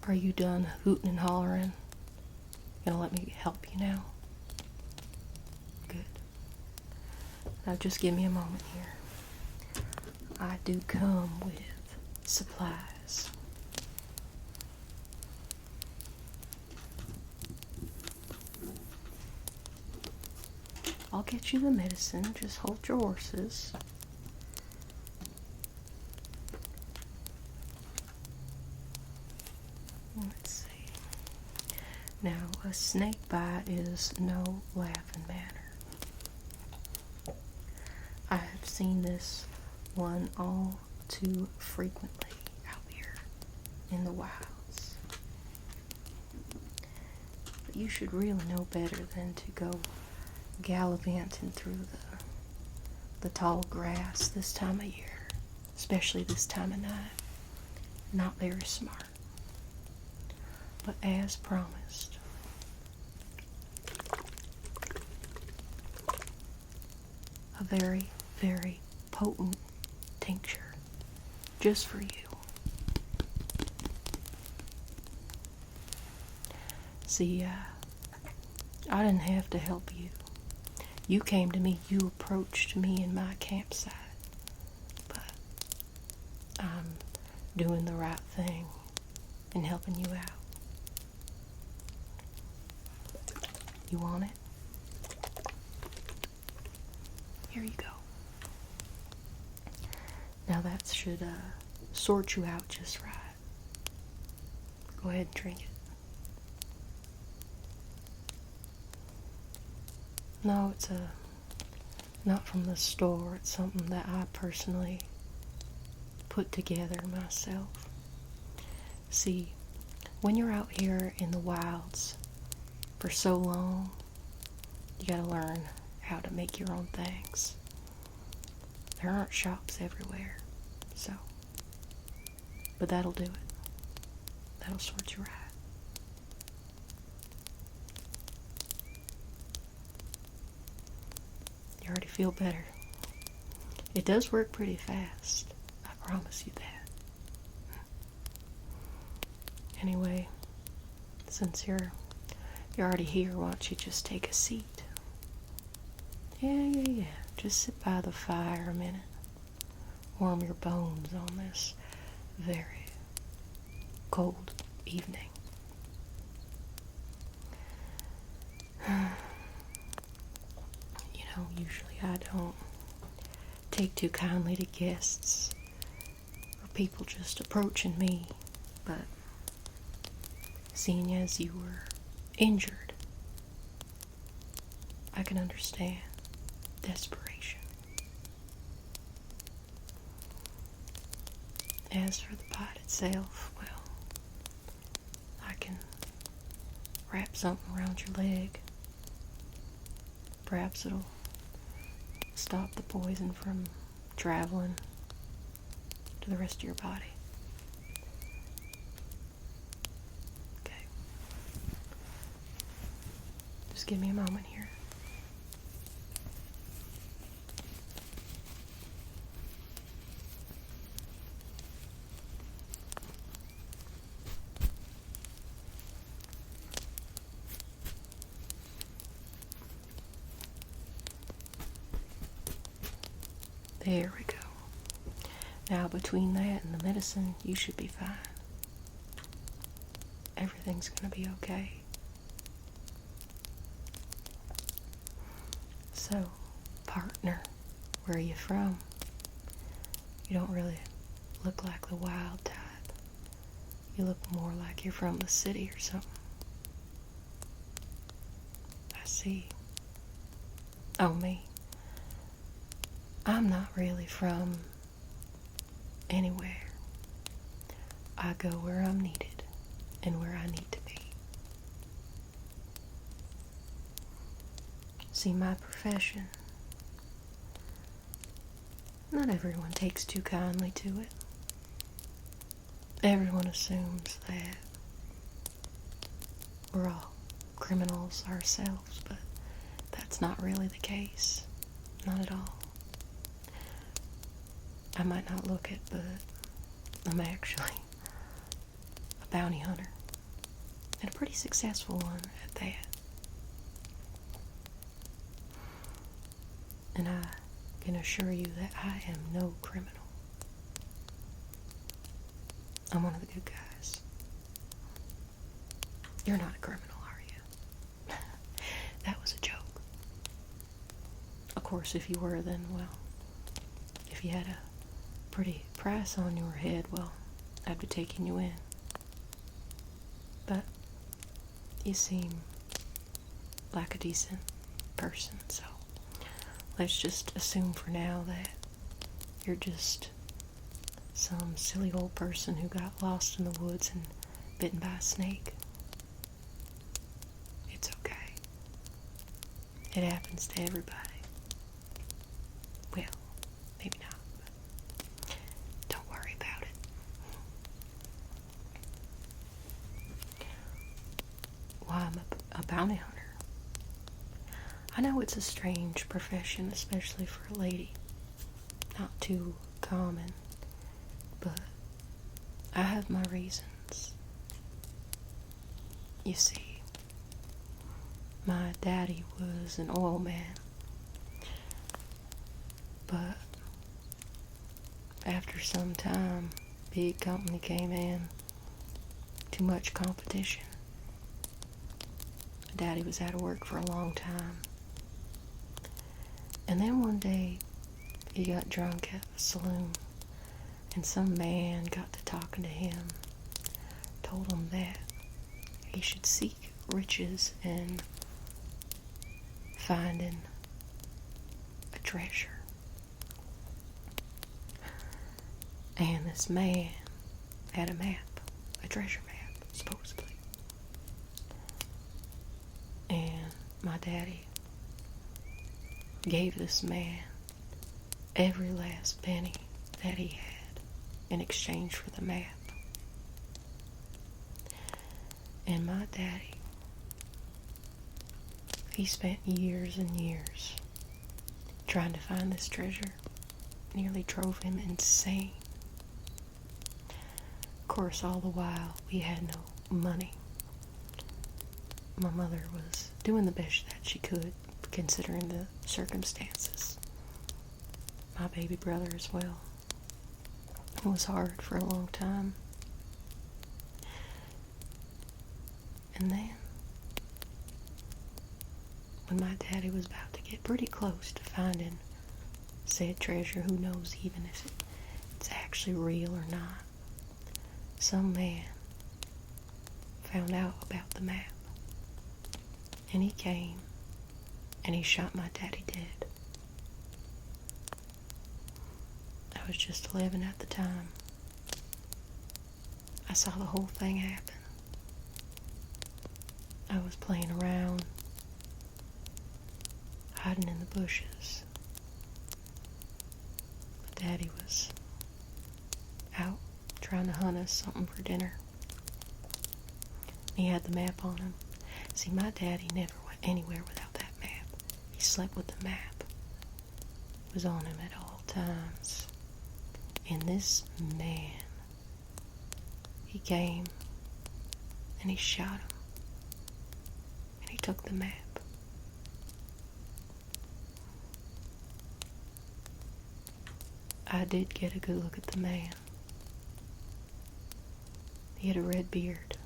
Are you done hooting and hollering? Gonna let me help you now? Good. Now just give me a moment here. I do come with supplies. I'll get you the medicine, just hold your horses. Let's see. Now, a snake bite is no laughing matter. I have seen this one all too frequently out here in the wilds. But you should really know better than to go gallivanting through the tall grass this time of year, especially this time of night. Not very smart. But as promised, a very, very potent tincture just for you. See, I didn't have to help you. You came to me, you approached me in my campsite. But I'm doing the right thing and helping you out. You want it? Here you go. Now that should sort you out just right. Go ahead and drink it. No, it's not from the store. It's something that I personally put together myself. See, when you're out here in the wilds for so long, you gotta learn how to make your own things. There aren't shops everywhere, so. But that'll do it. That'll sort you right. You already feel better. It does work pretty fast. I promise you that. Anyway, since you're already here, why don't you just take a seat? Yeah. Just sit by the fire a minute. Warm your bones on this very cold evening. Usually I don't take too kindly to guests or people just approaching me, but seeing as you were injured, I can understand desperation. As for the bite itself, well, I can wrap something around your leg. Perhaps it'll stop the poison from traveling to the rest of your body. Okay. Just give me a moment here. There we go. Now between that and the medicine, you should be fine. Everything's gonna be okay. So, partner, where are you from? You don't really look like the wild type. You look more like you're from the city or something. I see. Oh, me. I'm not really from anywhere. I go where I'm needed and where I need to be. See, my profession, not everyone takes too kindly to it. Everyone assumes that we're all criminals ourselves, but that's not really the case. Not at all. I might not look it, but I'm actually a bounty hunter, and a pretty successful one at that. And I can assure you that I am no criminal. I'm one of the good guys. You're not a criminal, are you? That was a joke. Of course, if you were, then, well, if you had a pretty price on your head, well, I'd be taking you in. But you seem like a decent person, so let's just assume for now that you're just some silly old person who got lost in the woods and bitten by a snake. It's okay. It happens to everybody. Well, maybe not, but don't worry about it. Why I'm a bounty hunter. I know it's a strange profession, especially for a lady. Not too common, but I have my reasons. You see, my daddy was an oil man, but after some time, big company came in, too much competition. Daddy was out of work for a long time. And then one day, he got drunk at the saloon, and some man got to talking to him, told him that he should seek riches in finding a treasure. And this man had a map, a treasure map, supposedly. And my daddy gave this man every last penny that he had in exchange for the map. And my daddy, he spent years and years trying to find this treasure. Nearly drove him insane. Of course, all the while, we had no money. My mother was doing the best that she could, considering the circumstances. My baby brother as well. It was hard for a long time. And then, when my daddy was about to get pretty close to finding said treasure, who knows even if it's actually real or not, some man found out about the map. And he came and he shot my daddy dead. I was just 11 at the time. I saw the whole thing happen. I was playing around, hiding in the bushes. But Daddy was out trying to hunt us something for dinner. He had the map on him. See, my daddy never went anywhere without that map. He slept with the map. It was on him at all times. And this man, he came and he shot him. And he took the map. I did get a good look at the man. He had a red beard.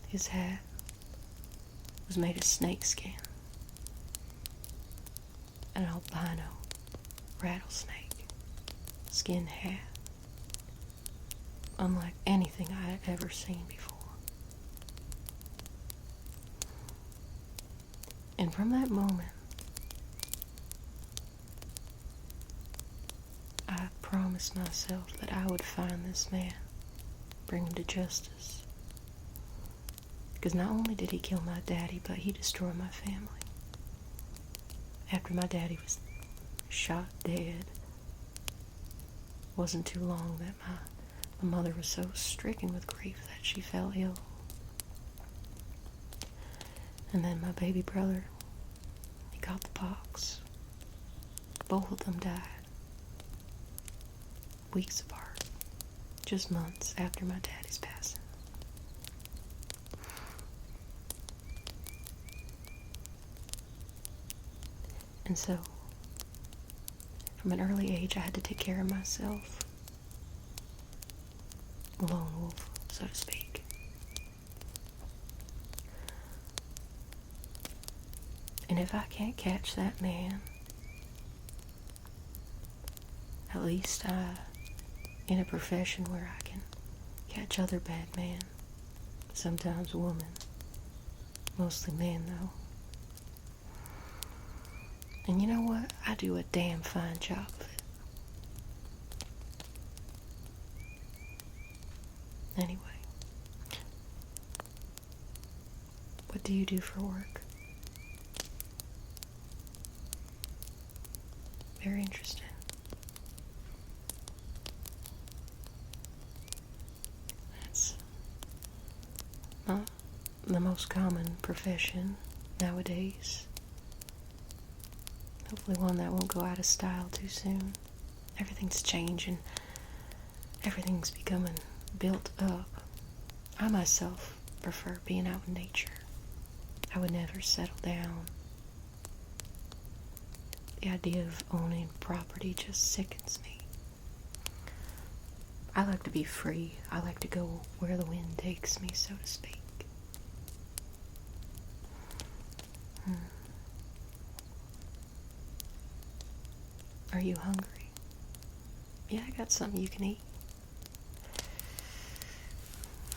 His hat was made of snakeskin. An albino rattlesnake skin hat. Unlike anything I had ever seen before. And from that moment, I promised myself that I would find this man, bring him to justice. Because not only did he kill my daddy, but he destroyed my family. After my daddy was shot dead, wasn't too long that my mother was so stricken with grief that she fell ill. And then my baby brother, he got the pox. Both of them died. Weeks apart. just months after my daddy's passing. And so, from an early age, I had to take care of myself. Lone wolf, so to speak. And if I can't catch that man, at least in a profession where I can catch other bad men, sometimes women, mostly men though. And you know what? I do a damn fine job of it. Anyway, what do you do for work? Very interesting. That's not the most common profession nowadays. Hopefully one that won't go out of style too soon. Everything's changing. Everything's becoming built up. I myself prefer being out in nature. I would never settle down. The idea of owning property just sickens me. I like to be free. I like to go where the wind takes me, so to speak. Are you hungry? Yeah, I got something you can eat.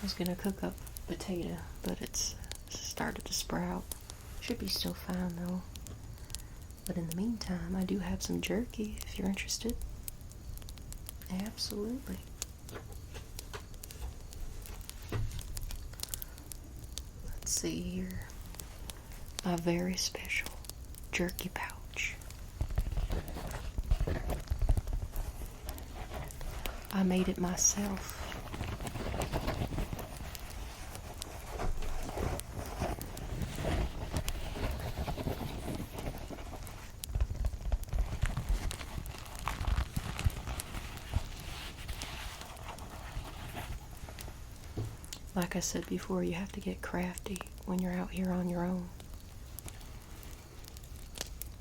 I was gonna cook up potato, but it's started to sprout. Should be still fine though. But in the meantime, I do have some jerky if you're interested. Absolutely. Let's see here. My very special jerky pouch. I made it myself. Like I said before, you have to get crafty when you're out here on your own.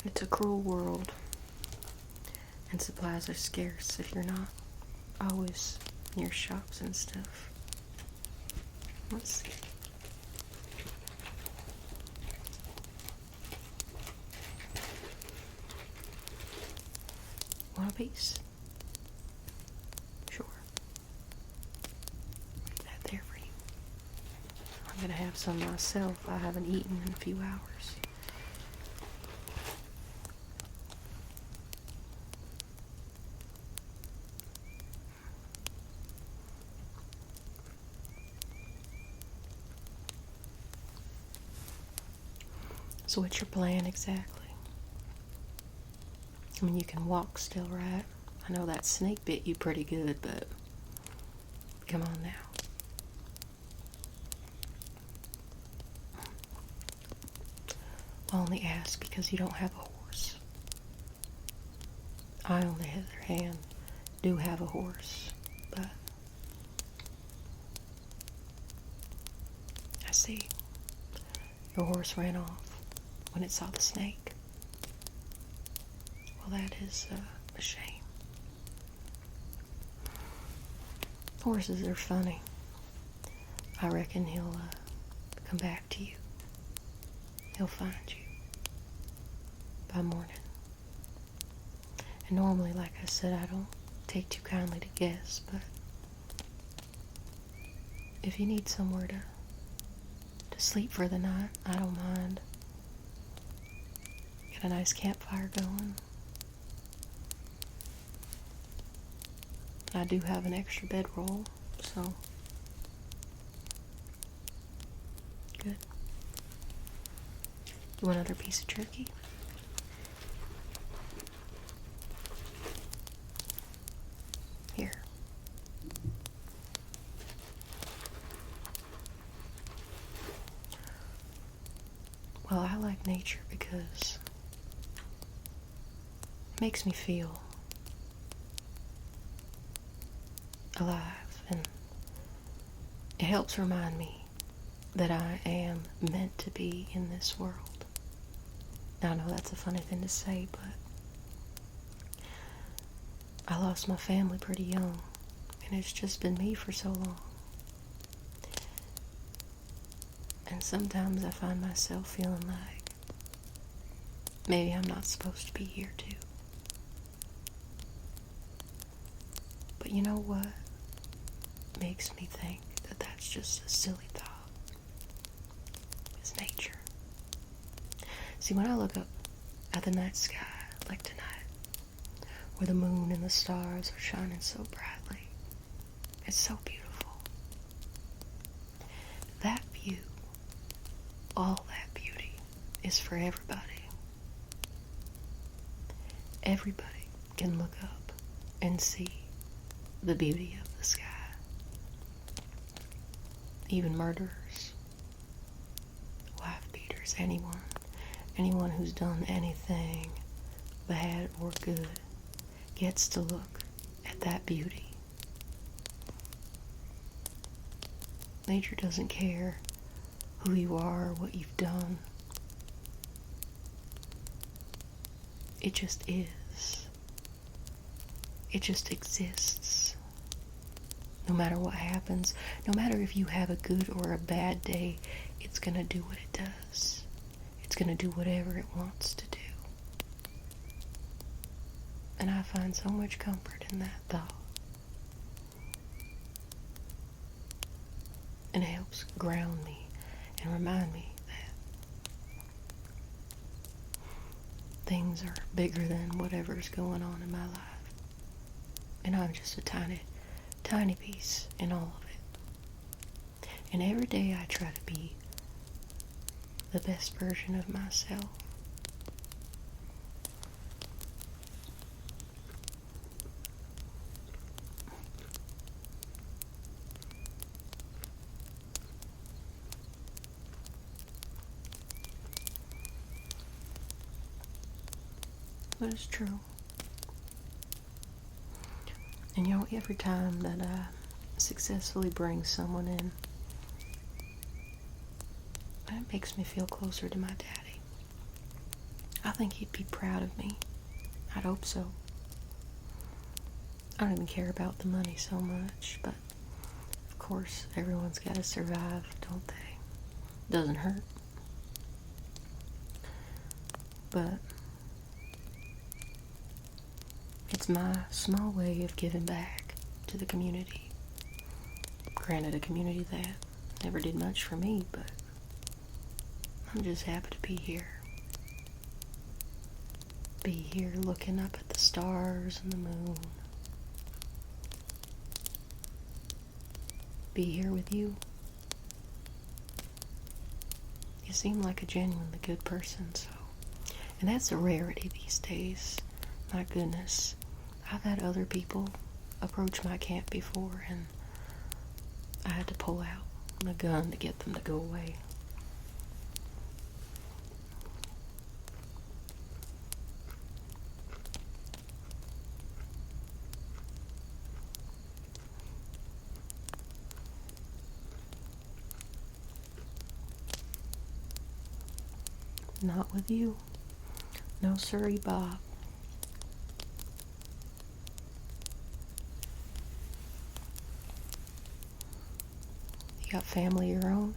It's a cruel world, and supplies are scarce if you're not always near shops and stuff. Let's see. Want a piece? Sure. Leave that there for you. I'm gonna have some myself. I haven't eaten in a few hours. So what's your plan exactly? I mean, you can walk still, right? I know that snake bit you pretty good, but come on now. I only ask because you don't have a horse. I, on the other hand, do have a horse, but I see your horse ran off when it saw the snake. Well, that is a shame. Horses are funny. I reckon he'll come back to you. He'll find you by morning. And normally, like I said, I don't take too kindly to guests, but if you need somewhere to sleep for the night, I don't mind. Get a nice campfire going. I do have an extra bedroll, so good. You want another piece of jerky? Here. Well, I like nature because it makes me feel alive. It helps remind me that I am meant to be in this world. Now, I know that's a funny thing to say, but I lost my family pretty young, and it's just been me for so long. And sometimes I find myself feeling like maybe I'm not supposed to be here too. But you know what makes me think that that's just a silly thought? It's nature. See, when I look up at the night sky, like tonight, where the moon and the stars are shining so brightly, it's so beautiful. That view, all that beauty, is for everybody. Everybody can look up and see the beauty of the sky. Even murderers, wife beaters, anyone who's done anything bad or good gets to look at that beauty. Nature doesn't care who you are or what you've done. It just is. It just exists. No matter what happens, no matter if you have a good or a bad day, it's gonna do what it does. It's gonna do whatever it wants to do. And I find so much comfort in that thought. And it helps ground me and remind me that things are bigger than whatever's going on in my life. And I'm just a tiny piece in all of it. And every day I try to be the best version of myself. But it's true. And you know, every time that I successfully bring someone in, it makes me feel closer to my daddy. I think he'd be proud of me. I'd hope so. I don't even care about the money so much, but of course, everyone's got to survive, don't they? Doesn't hurt. But it's my small way of giving back to the community. Granted, a community that never did much for me, but I'm just happy to be here. Be here looking up at the stars and the moon. Be here with you. You seem like a genuinely good person, so. And that's a rarity these days. My goodness. I've had other people approach my camp before, and I had to pull out my gun to get them to go away. Not with you. No siree, Bob. You got family of your own?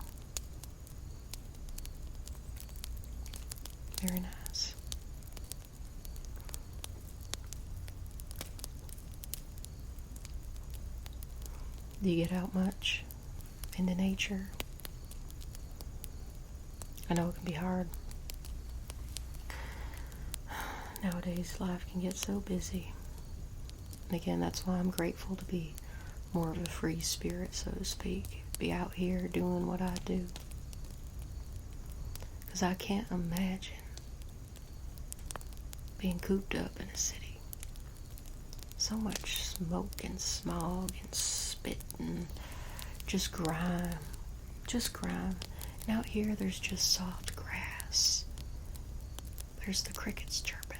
Very nice. Do you get out much into nature? I know it can be hard. Nowadays, life can get so busy. And again, that's why I'm grateful to be more of a free spirit, so to speak. Be out here doing what I do. Because I can't imagine being cooped up in a city. So much smoke and smog and spit and just grime. Just grime. And out here, there's just soft grass. There's the crickets chirping.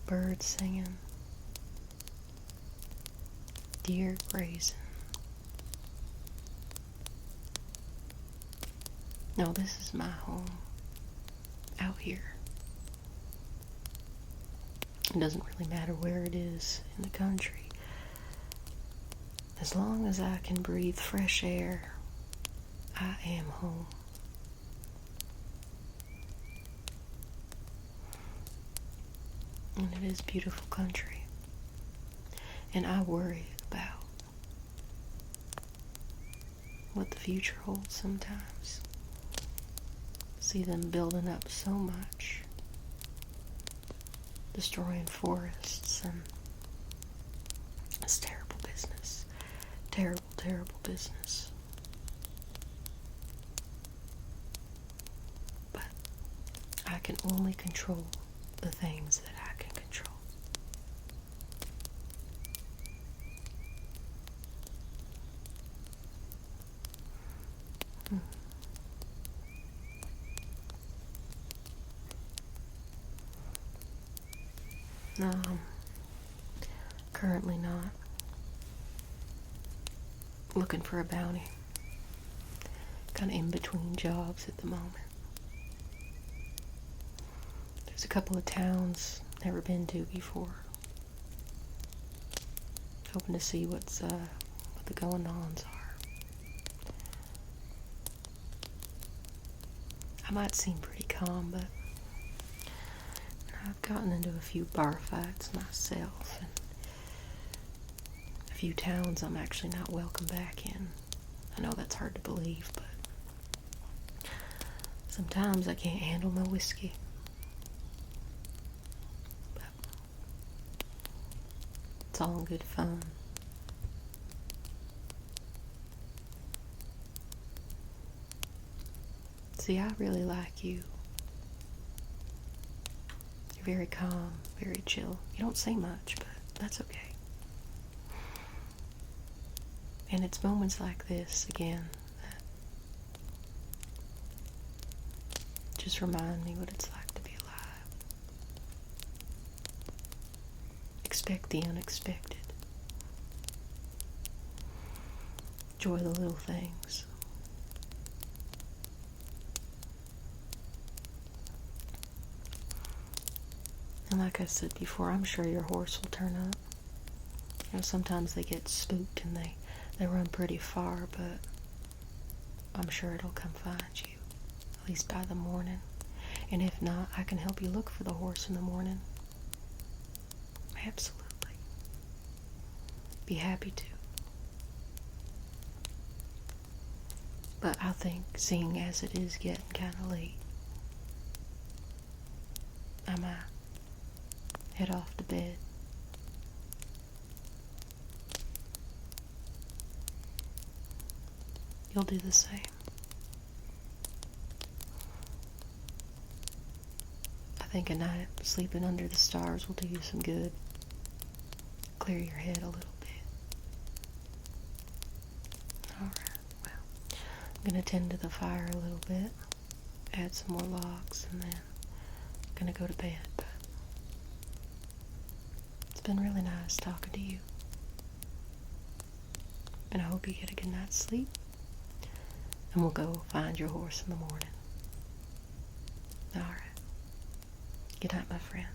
Birds singing. Deer grazing. No, this is my home. Out here. It doesn't really matter where it is in the country. As long as I can breathe fresh air, I am home. And it is beautiful country. And I worry about what the future holds sometimes. See them building up so much, destroying forests, and it's terrible business. Terrible, terrible business. But I can only control the things that I can control. No, I'm currently not looking for a bounty. Kind of in between jobs at the moment. There's a couple of towns never been to before. Hoping to see what the going-ons are. I might seem pretty calm, but I've gotten into a few bar fights myself, and a few towns I'm actually not welcome back in. I know that's hard to believe, but sometimes I can't handle my whiskey. But it's all in good fun. See, I really like you. You're very calm, very chill. You don't say much, but that's okay. And it's moments like this, again, that just remind me what it's like to be alive. Expect the unexpected. Enjoy the little things. And like I said before, I'm sure your horse will turn up. You know, sometimes they get spooked and they run pretty far, but I'm sure it'll come find you, at least by the morning. And if not, I can help you look for the horse in the morning. Absolutely. Be happy to. But I think, seeing as it is getting kind of late, I might head off to bed. You'll do the same. I think a night sleeping under the stars will do you some good. Clear your head a little bit. Alright, well, I'm going to tend to the fire a little bit, add some more logs, and then I'm going to go to bed. But it's been really nice talking to you. And I hope you get a good night's sleep. And we'll go find your horse in the morning. Alright. Good night, my friend.